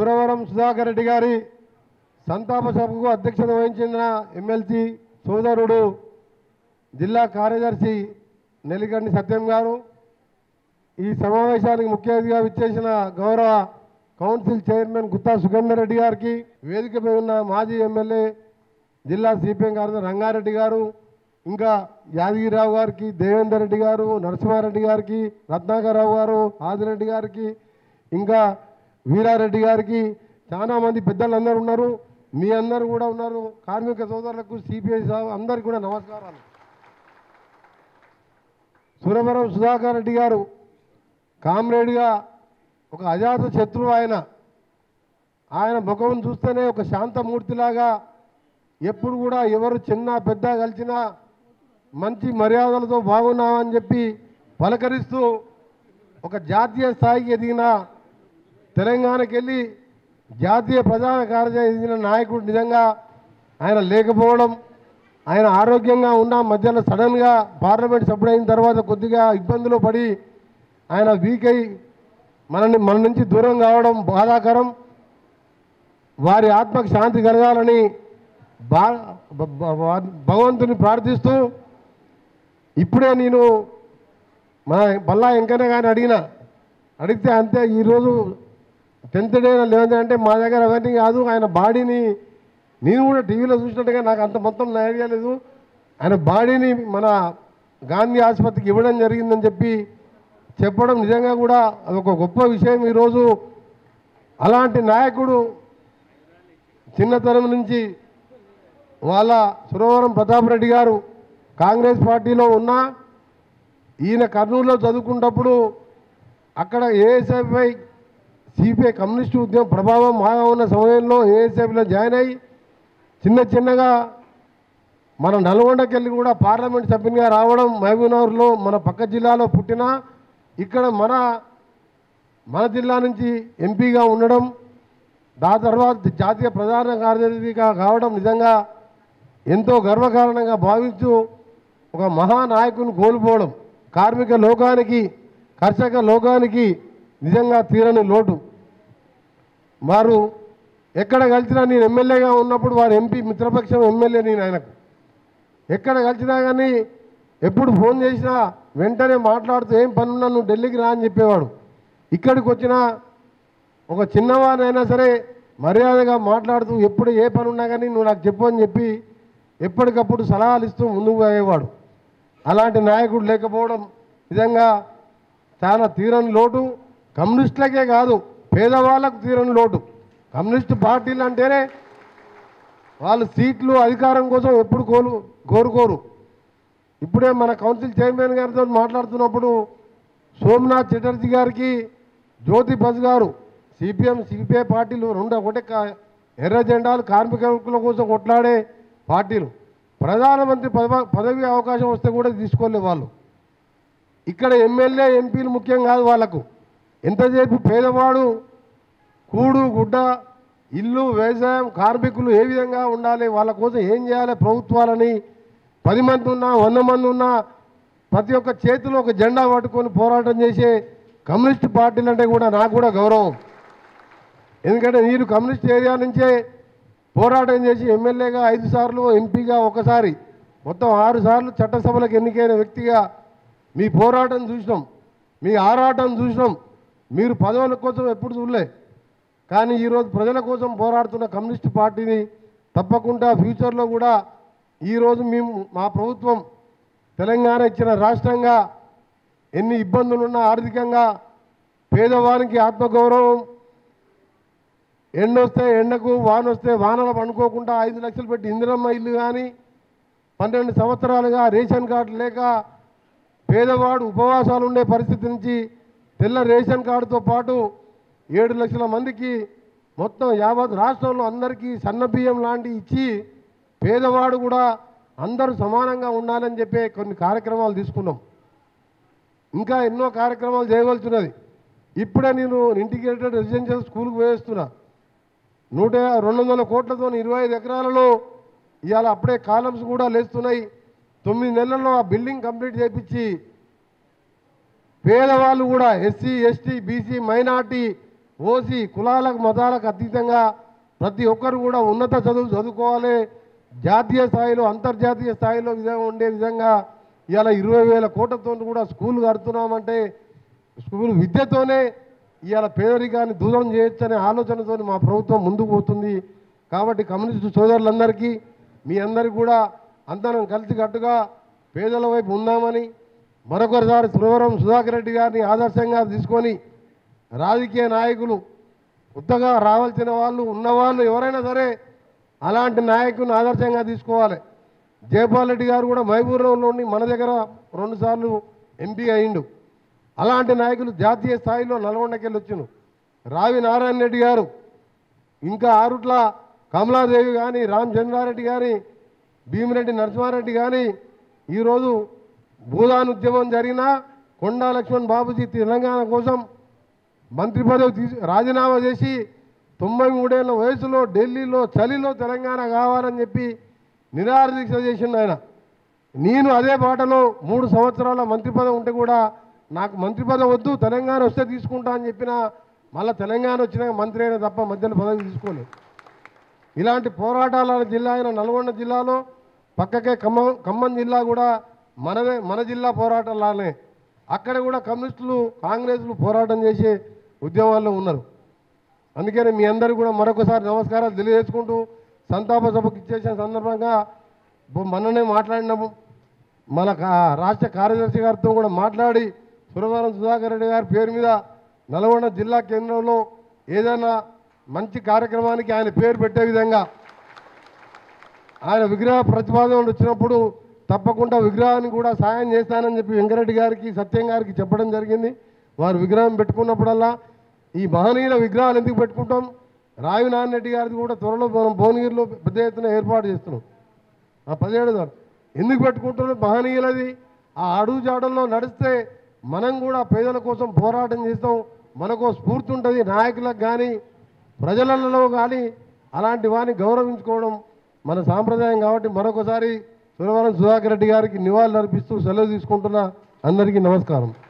సురవరం సుధాకర్ రెడ్డి గారి సంతాప సభకు అధ్యక్షత వహించిన ఎమ్మెల్సీ సోదరుడు జిల్లా కార్యదర్శి నెల్లిగండి సత్యం గారు, ఈ సమావేశానికి ముఖ్య అతిథిగా విచ్చేసిన గౌరవ కౌన్సిల్ చైర్మన్ గుత్తా సుఖేందర్ రెడ్డి గారికి, వేదికపై ఉన్న మాజీ ఎమ్మెల్యే జిల్లా సిపిఎం కార్యదర్శి రంగారెడ్డి గారు, ఇంకా యాదగిరిరావు గారికి, దేవేందర్ రెడ్డి గారు, నరసింహారెడ్డి గారికి, రత్నాకరరావు గారు, ఆదిరెడ్డి గారికి, ఇంకా వీరారెడ్డి గారికి, చాలా మంది పెద్దలందరూ ఉన్నారు. మీ అందరూ కూడా ఉన్నారు. కార్మిక సోదరులకు, సిపిఐ అందరికీ కూడా నమస్కారాలు. సురవరం సుధాకర్ రెడ్డి గారు కామ్రేడ్గా ఒక అజాత శత్రువు. ఆయన ముఖం చూస్తేనే ఒక శాంతమూర్తిలాగా ఎప్పుడు కూడా ఎవరు చిన్న పెద్ద కలిసినా మంచి మర్యాదలతో బాగున్నామని చెప్పి పలకరిస్తూ ఒక జాతీయ స్థాయికి ఎదిగిన, తెలంగాణకి వెళ్ళి జాతీయ ప్రధాన కార్యదర్శి ఎదిగిన నాయకుడు నిజంగా ఆయన లేకపోవడం, ఆయన ఆరోగ్యంగా ఉన్న మధ్యలో సడన్గా పార్లమెంట్ సభ్యుడైన తర్వాత కొద్దిగా ఇబ్బందులు పడి ఆయన వీక్ అయి మన నుంచి దూరం కావడం బాధాకరం. వారి ఆత్మకు శాంతి కలగాలని భగవంతుని ప్రార్థిస్తూ, ఇప్పుడే నేను మన బల్లా వెంకన్న గారిని అడిగితే అంతే, ఈరోజు 10th డే 11th అంటే మా దగ్గర అవన్నీ కాదు. ఆయన బాడీని నేను కూడా టీవీలో చూసినట్టుగా నాకు అంత మొత్తం ఐడియా లేదు. ఆయన బాడీని మన గాంధీ ఆసుపత్రికి ఇవ్వడం జరిగిందని చెప్పడం నిజంగా కూడా అదొక గొప్ప విషయం. ఈరోజు అలాంటి నాయకుడు చిన్నతనం నుంచి వాళ్ళ సురవరం ప్రతాప్ రెడ్డి గారు కాంగ్రెస్ పార్టీలో ఉన్నా, ఈయన కర్నూలులో చదువుకున్నప్పుడు అక్కడ ఏఎస్ఎఫ్ఐ సిపిఐ కమ్యూనిస్టు ఉద్యమం ప్రభావం బాగా ఉన్న సమయంలో ఏఎస్ఎఫ్లో జాయిన్ అయ్యి చిన్నగా మన నల్గొండకి వెళ్ళి కూడా పార్లమెంట్ సభ్యునిగా రావడం, మహబూబ్నగర్లో మన పక్క జిల్లాలో పుట్టిన ఇక్కడ మన జిల్లా నుంచి ఎంపీగా ఉండడం, దాని తర్వాత జాతీయ ప్రధాన కార్యదర్శిగా కావడం నిజంగా ఎంతో గర్వకారణంగా భావించు ఒక మహానాయకుని కోల్పోవడం కార్మిక లోకానికి, కర్షక లోకానికి నిజంగా తీరని లోటు. వారు ఎక్కడ కలిసినా, నేను ఎమ్మెల్యేగా ఉన్నప్పుడు వారు ఎంపీ మిత్రపక్షం ఎమ్మెల్యే, నేను ఆయనకు ఎక్కడ కలిసినా కానీ ఎప్పుడు ఫోన్ చేసినా వెంటనే మాట్లాడుతూ ఏం పనున్నా నువ్వు ఢిల్లీకి రా అని చెప్పేవాడు. ఇక్కడికి వచ్చినా ఒక చిన్నవారైనా సరే మర్యాదగా మాట్లాడుతూ ఎప్పుడు ఏ పని ఉన్నా కానీ నువ్వు నాకు చెప్పు అని చెప్పి ఎప్పటికప్పుడు సలహాలు ఇస్తూ ముందుకు పోయేవాడు. అలాంటి నాయకుడు లేకపోవడం నిజంగా చాలా తీరని లోటు. కమ్యూనిస్టులకే కాదు, పేదవాళ్ళకు తీరని లోటు. కమ్యూనిస్టు పార్టీలు అంటేనే వాళ్ళు సీట్లు అధికారం కోసం ఎప్పుడు కోరుకోరు. ఇప్పుడే మన కౌన్సిల్ చైర్మన్ గారితో మాట్లాడుతున్నప్పుడు సోమనాథ్ చటర్జీ గారికి, జ్యోతి బస్ గారు, సిపిఎం సిపిఐ పార్టీలు రెండు ఒకటే ఎర్ర జెండాలు, కార్మిక హక్కుల కోసం కొట్లాడే పార్టీలు. ప్రధానమంత్రి పదవి అవకాశం వస్తే కూడా తీసుకోలే వాళ్ళు. ఇక్కడ ఎమ్మెల్యే ఎంపీలు ముఖ్యం కాదు వాళ్ళకు. ఎంతసేపు పేదవాడు కూడు గుడ్డ, ఇల్లు, వ్యవసాయం, కార్మికులు ఏ విధంగా ఉండాలి, వాళ్ళ కోసం ఏం చేయాలి ప్రభుత్వాలని 10 మంది ఉన్నా 100 మంది ఉన్నా ప్రతి ఒక్క చేతిలో ఒక జెండా పట్టుకొని పోరాటం చేసే కమ్యూనిస్ట్ పార్టీలు అంటే కూడా నాకు కూడా గౌరవం. ఎందుకంటే మీరు కమ్యూనిస్ట్ ఏరియా నుంచే పోరాటం చేసి ఎమ్మెల్యేగా 5 సార్లు, ఎంపీగా 1 సారి, మొత్తం 6 సార్లు చట్టసభలకు ఎన్నికైన వ్యక్తిగా మీ పోరాటం చూసినాం, మీ ఆరాటం చూసినాం. మీరు పదవుల కోసం ఎప్పుడు చూడలే, కానీ ఈరోజు ప్రజల కోసం పోరాడుతున్న కమ్యూనిస్ట్ పార్టీని తప్పకుండా ఫ్యూచర్లో కూడా ఈరోజు మా ప్రభుత్వం తెలంగాణ ఇచ్చిన రాష్ట్రంగా ఎన్ని ఇబ్బందులున్నా ఆర్థికంగా పేదవానికి ఆత్మగౌరవం, ఎండొస్తే ఎండకు, వానొస్తే వానలు పండుకోకుండా 5 లక్షలు పెట్టి ఇందిరమ్మ ఇల్లు కానీ, 12 సంవత్సరాలుగా రేషన్ కార్డు లేక పేదవాడు ఉపవాసాలు ఉండే పరిస్థితి నుంచి తెల్ల రేషన్ కార్డుతో పాటు 7 లక్షల మందికి మొత్తం యావత్ రాష్ట్రంలో అందరికీ సన్నబియ్యం లాంటివి ఇచ్చి పేదవాడు కూడా అందరూ సమానంగా ఉండాలని చెప్పే కొన్ని కార్యక్రమాలు తీసుకున్నాం. ఇంకా ఎన్నో కార్యక్రమాలు చేయవలసినది. ఇప్పుడే నేను ఇంటిగ్రేటెడ్ రెసిడెన్షియల్ స్కూల్కి వేస్తున్నా. 200 కోట్లతో 25 ఎకరాలలో ఇవాళ అప్పుడే కాలమ్స్ కూడా లేస్తున్నాయి. 9 నెలల్లో ఆ బిల్డింగ్ కంప్లీట్ చేయించి పేదవాళ్ళు కూడా SC, ST, BC, minority OC కులాలకు మతాలకు అతీతంగా ప్రతి ఒక్కరు కూడా ఉన్నత చదువు చదువుకోవాలి, జాతీయ స్థాయిలో అంతర్జాతీయ స్థాయిలో విధంగా ఉండే విధంగా ఇవాళ 20,000 కోట్లతో కూడా స్కూల్ కడుతున్నామంటే స్కూల్ విద్యతోనే ఇవాళ పేదరికాన్ని దూరం చేయొచ్చనే ఆలోచనతో మా ప్రభుత్వం ముందుకు పోతుంది. కాబట్టి కమ్యూనిస్టు సోదరులందరికీ మీ అందరికీ కూడా అందరం కలిసికట్టుగా పేదల వైపు ఉందామని మరొకసారి సురవరం సుధాకర్ రెడ్డి గారిని ఆదర్శంగా తీసుకొని రాజకీయ నాయకులు కొత్తగా రావాల్సిన వాళ్ళు ఉన్నవాళ్ళు ఎవరైనా సరే అలాంటి నాయకుని ఆదర్శంగా తీసుకోవాలి. జయపాల్ రెడ్డి గారు కూడా మహబూబ్నగర్లోని మన దగ్గర 2 సార్లు ఎంపీ అయిండు. అలాంటి నాయకులు జాతీయ స్థాయిలో నల్గొండకి వెళ్ళి వచ్చిండు. రావి నారాయణ రెడ్డి గారు, ఇంకా ఆరుట్ల కమలాదేవి కానీ, రామచంద్రారెడ్డి కానీ, భీమిరెడ్డి నరసింహారెడ్డి కానీ ఈరోజు భూదాన్ ఉద్యమం జరిగినా కొండా లక్ష్మణ్ బాబుజీ తెలంగాణ కోసం మంత్రి పదవి రాజీనామా చేసి 93 ఏళ్ల వయసులో ఢిల్లీలో చలిలో తెలంగాణ కావాలని చెప్పి నిరాహార దీక్ష చేసిండు ఆయన. నేను అదే బాటలో 3 సంవత్సరాల మంత్రి పదవి ఉంటే కూడా నాకు మంత్రి పదవి వద్దు, తెలంగాణ వస్తే తీసుకుంటా అని చెప్పిన మళ్ళీ తెలంగాణ వచ్చినాక మంత్రి అయినా తప్ప మధ్యలో పదవి తీసుకోలేదు. ఇలాంటి పోరాటాల జిల్లా అయిన నల్గొండ జిల్లాలో పక్కకే ఖమ్మం జిల్లా కూడా మన జిల్లా పోరాటాలనే అక్కడ కూడా కమ్యూనిస్టులు కాంగ్రెస్లు పోరాటం చేసే ఉద్యమాల్లో ఉన్నారు. అందుకని మీ అందరూ కూడా మరొకసారి నమస్కారాలు తెలియజేసుకుంటూ సంతాప సభకు ఇచ్చేసిన సందర్భంగా మొన్ననే మాట్లాడినాము. మన రాష్ట్ర కార్యదర్శి గారితో కూడా మాట్లాడి సురవరం సుధాకర్ రెడ్డి గారి పేరు మీద నల్గొండ జిల్లా కేంద్రంలో ఏదైనా మంచి కార్యక్రమానికి ఆయన పేరు పెట్టే విధంగా ఆయన విగ్రహ ప్రతిపాదనలు వచ్చినప్పుడు తప్పకుండా విగ్రహాన్ని కూడా సాయం చేస్తానని చెప్పి వెంకరెడ్డి గారికి సత్యం గారికి చెప్పడం జరిగింది. వారు విగ్రహం పెట్టుకున్నప్పుడల్లా ఈ మహనీయుల విగ్రహాలు ఎందుకు పెట్టుకుంటాం, రావి నారాయణ రెడ్డి గారిది కూడా త్వరలో మనం భువనగిరిలో పెద్ద ఎత్తున ఏర్పాటు చేస్తున్నాం. ఆ 17 దారు ఎందుకు పెట్టుకుంటున్నాం, మహనీయులది ఆ అడుగు జాడల్లో నడిస్తే మనం కూడా పేదల కోసం పోరాటం చేస్తాం, మనకు స్ఫూర్తి ఉంటుంది. నాయకులకు కానీ ప్రజలలో కానీ అలాంటి వారిని గౌరవించుకోవడం మన సాంప్రదాయం. కాబట్టి మరొకసారి సురవరం సుధాకర్ రెడ్డి గారికి నివాళులు అర్పిస్తూ సెలవు తీసుకుంటున్నా. అందరికీ నమస్కారం.